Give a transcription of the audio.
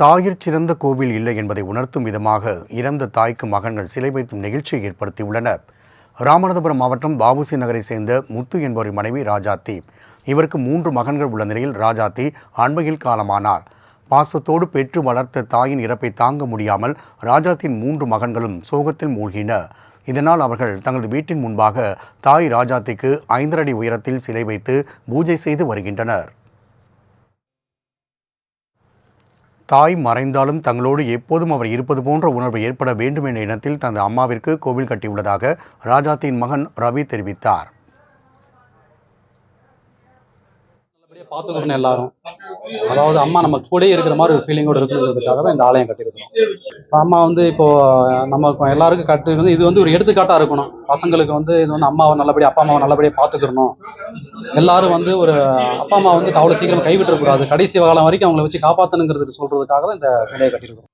தாயிற் சிறந்த கோவில் இல்லை என்பதை உணர்த்தும் விதமாக இறந்த தாய்க்கு மகன்கள் சிலை வைக்கும் நிகழ்ச்சியை ஏற்படுத்தியுள்ளனர். ராமநாதபுரம் மாவட்டம் வ.உ.சி. நகரை சேர்ந்த முத்து என்பவரின் மனைவி ராஜாத்தி. இவருக்கு 3 மகன்கள் உள்ள நிலையில் ராஜாத்தி அண்மையில் காலமானார். பாசத்தோடு பெற்று வளர்த்த தாயின் இறப்பை தாங்க முடியாமல் ராஜாத்தின் 3 மகன்களும் சோகத்தில் மூழ்கினர். இதனால் அவர்கள் தங்களது வீட்டின் முன்பாக தாய் ராஜாத்திக்கு 5 அடி உயரத்தில் சிலை வைத்து பூஜை செய்து வருகின்றனர். தாய் மறைந்தாலும் தங்களோடு எப்போதும் அவர் இருப்பது போன்ற உணர்வு ஏற்பட வேண்டும் என்ற எண்ணத்தில் தனது அம்மாவிற்கு கோவில் கட்டியுள்ளதாக ராஜாத்தின் மகன் ரவி தெரிவித்தார். பார்த்துக்கணும் எல்லாரும், அதாவது அம்மா நம்ம கூட இருக்கிற மாதிரி ஒரு ஃபீலிங்கோடு இருக்கிறதுக்காக தான் இந்த ஆலயம் கட்டியிருக்கோம். அம்மா இப்போ நம்ம எல்லாருக்கும் கட்டிருக்கிறது இது ஒரு எடுத்துக்காட்டாக இருக்கணும். பசங்களுக்கு இது அம்மாவை நல்லபடியாக அப்பா அம்மாவை நல்லபடியாக பார்த்துக்கணும். எல்லாரும் ஒரு அப்பா அம்மா அவ்வளோ சீக்கிரம் கைவிட்டுறக்கூடாது. கடைசி காலம் வரைக்கும் அவங்கள வச்சு காப்பாற்றணுங்கிறதுக்கு சொல்றதுக்காக தான் இந்த சிலையை கட்டியிருக்கோம்.